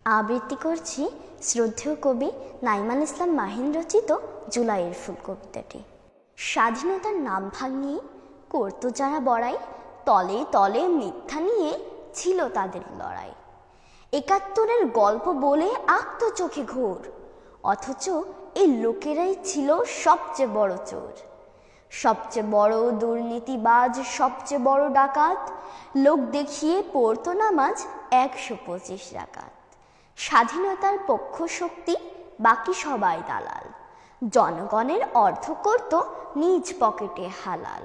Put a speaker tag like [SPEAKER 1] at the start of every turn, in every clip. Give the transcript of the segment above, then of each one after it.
[SPEAKER 1] আবৃত্তি করছি শ্রদ্ধেয় কবি নাইমান ইসলাম মাহিন রচিত জুলাইয়ের ফুল কবিতাটি। স্বাধীনতার নাম ভাঙিয়ে করত যারা বড়াই, তলে তলে মিথ্যা নিয়ে ছিল তাদের লড়াই। ৭১-এর গল্প বলে আঁকত চোখে ঘোর, অথচ এই লোকেরাই ছিল সবচেয়ে বড় চোর, সবচেয়ে বড় দুর্নীতিবাজ, সবচেয়ে বড় ডাকাত। লোক দেখিয়ে পড়তো নামাজ ১২৫ রাকাত। স্বাধীনতার পক্ষ শক্তি, বাকি সবাই দালাল, জনগণের অর্থ করত নিজ পকেটে হালাল।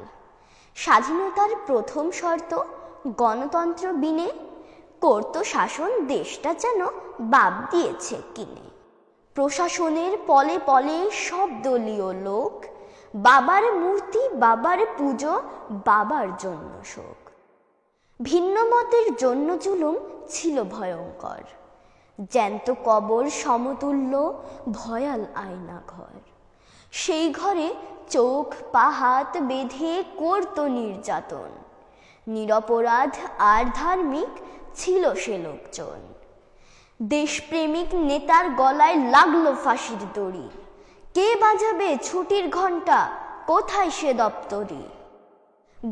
[SPEAKER 1] স্বাধীনতার প্রথম শর্ত গণতন্ত্র বিনে, করত শাসন দেশটা যেন বাপ দিয়েছে কিনে। প্রশাসনের পলে পলে সব দলীয় লোক, বাবার মূর্তি, বাবার পুজো, বাবার জন্য শোক। ভিন্ন মতের জন্য জুলুম ছিল ভয়ঙ্কর, জ্যান্ত কবর সমতুল্য ভয়াল আয়না ঘর। সেই ঘরে চোখ পা হাত বেঁধে করত নির্যাতন, নিরপরাধ আর ধার্মিক ছিল সে লোকজন। দেশপ্রেমিক নেতার গলায় লাগলো ফাঁসির দড়ি, কে বাজাবে ছুটির ঘণ্টা, কোথায় সে দপ্তরি।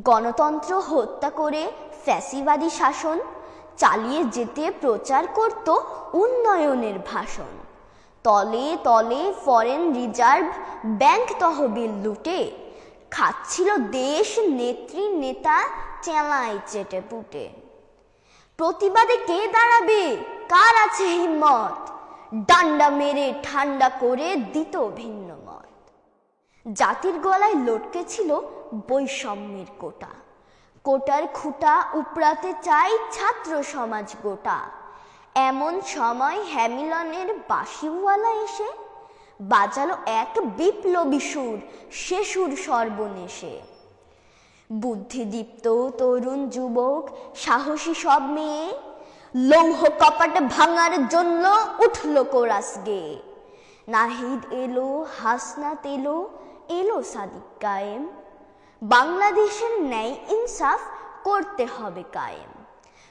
[SPEAKER 1] গণতন্ত্র হত্যা করে ফ্যাসিবাদী শাসন চালিয়ে যেতে প্রচার করত উন্নয়নের ভাষণ। তলে তলে ফরেন রিজার্ভ ব্যাংক তহবিল লুটে খাচ্ছিল দেশ নেত্রী নেতা চেলায় চেটে পুটে। প্রতিবাদে কে দাঁড়াবে, কার আছে হিম্মত, ডান্ডা মেরে ঠান্ডা করে দিত ভিন্ন মত। জাতির গলায় লটকে ছিল বৈষম্যের কোটা, কোটার খুঁটা উপড়াতে চাই ছাত্র সমাজ গোটা। এমন সময় হ্যামিলনের বাঁশিওয়ালা এসে বাজালো এক বিপ্লবী সুর, সে সুর সর্বনেশে। বুদ্ধিদীপ্ত তরুণ যুবক, সাহসী সব মেয়ে, লৌহ কপাট ভাঙার জন্য উঠল কোরাস গেয়ে। নাহিদ এলো, হাসনাত এলো, এলো সাদিক কায়েম, বাংলাদেশের ন্যায় ইনসাফ করতে হবে কায়েম।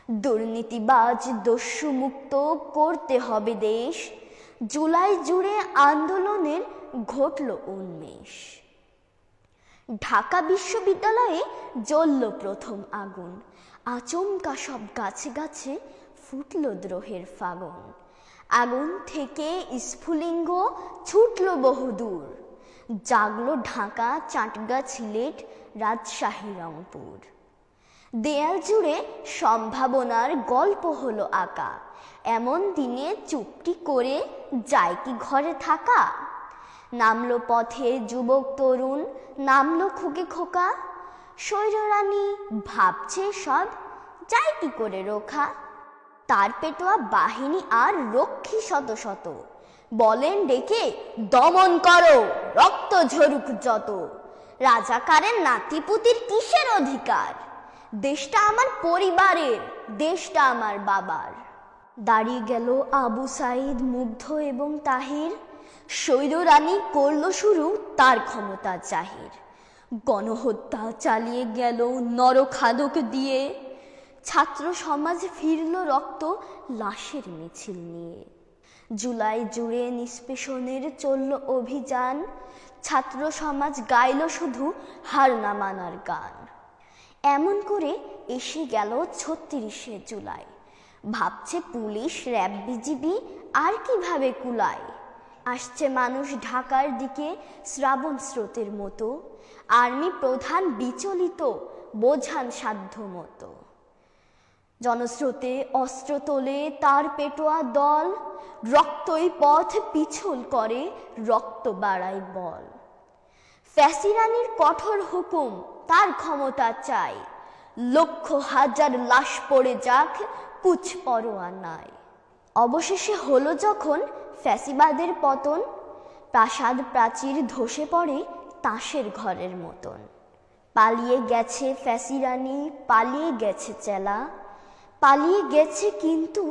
[SPEAKER 1] দুর্নীতিবাজ দস্যু মুক্ত করতে হবে দেশ, জুলাই জুড়ে আন্দোলনের ঘটল উন্মেষ। ঢাকা বিশ্ববিদ্যালয়ে জ্বলল প্রথম আগুন, আচমকা সব গাছে গাছে ফুটল দ্রোহের ফাগুন। আগুন থেকে স্ফুলিঙ্গ ছুটল বহুদূর, জাগলো ঢাকা, চাটগা, সিলেট, রাজশাহী, রংপুর। দেয়াল জুড়ে সম্ভাবনার গল্প হলো আঁকা, এমন দিনে চুপটি করে যায় কি ঘরে থাকা। নামলো পথে যুবক তরুণ, নামলো খুকে খোকা, স্বৈররানী ভাবছে সব যায় কি করে রোখা। তার পেটোয়া বাহিনী আর রক্ষী শত শত, বলেন ডেকে দমন করো, রক্ত ঝরুক যত। রাজাকারের নাতিপুতির কিসের অধিকার, দেশটা আমার পরিবারের, দেশটা আমার বাবার। দাঁড়িয়ে গেল আবু সাইদ, মুগ্ধ এবং তাহির, স্বৈররানী করল শুরু তার ক্ষমতা জাহির। গণহত্যা চালিয়ে গেল নরখাদক দিয়ে, ছাত্র সমাজ ফিরল রক্ত লাশের মিছিল নিয়ে। জুলাই জুড়ে নিষ্পেষণের চলল অভিযান, ছাত্র সমাজ গাইল শুধু হার না মানার গান। এমন করে এসে গেল ৩৬শে জুলাই, ভাবছে পুলিশ র্যাব বিজিবি আর কিভাবে কুলায়। আসছে মানুষ ঢাকার দিকে শ্রাবণ স্রোতের মতো, আর্মি প্রধান বিচলিত বোঝান সাধ্য মতো। জনস্রোতে অস্ত্র তোলে তার পেটোয়া দল, রক্তই পথ পিছল করে, রক্ত বাড়ায় বল। ফ্যাসিরানির কঠোর হুকুম, তার ক্ষমতা চাই, লক্ষ হাজার লাশ পড়ে যাক, কুছ পরোয়া নাই। অবশেষে হলো যখন ফ্যাসিবাদের পতন, প্রাসাদ প্রাচীর ধসে পড়ে তাসের ঘরের মতন। পালিয়ে গেছে ফ্যাসিরানি, পালিয়ে গেছে চেলা, পালিয়ে গেছে কিন্তু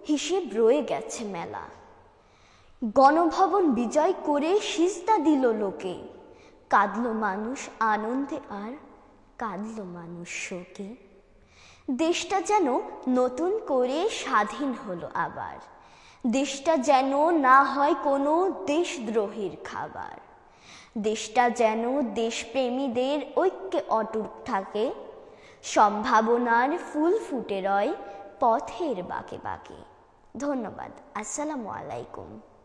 [SPEAKER 1] হিসেব রয়ে গেছে মেলা। গণভবন বিজয় করে সিজদা দিল লোকে, কাঁদল মানুষ আনন্দে আর কাঁদল মানুষ শোকে। দেশটা যেন নতুন করে স্বাধীন হলো আবার, দেশটা যেন না হয় কোনো দেশদ্রোহীর খাবার, দেশটা যেন দেশপ্রেমীদের ঐক্যে অটুট থাকে, সম্ভাবনার ফুল ফুটে রয় পথের বাঁকে বাঁকে। ধন্যবাদ। আসসালামু আলাইকুম।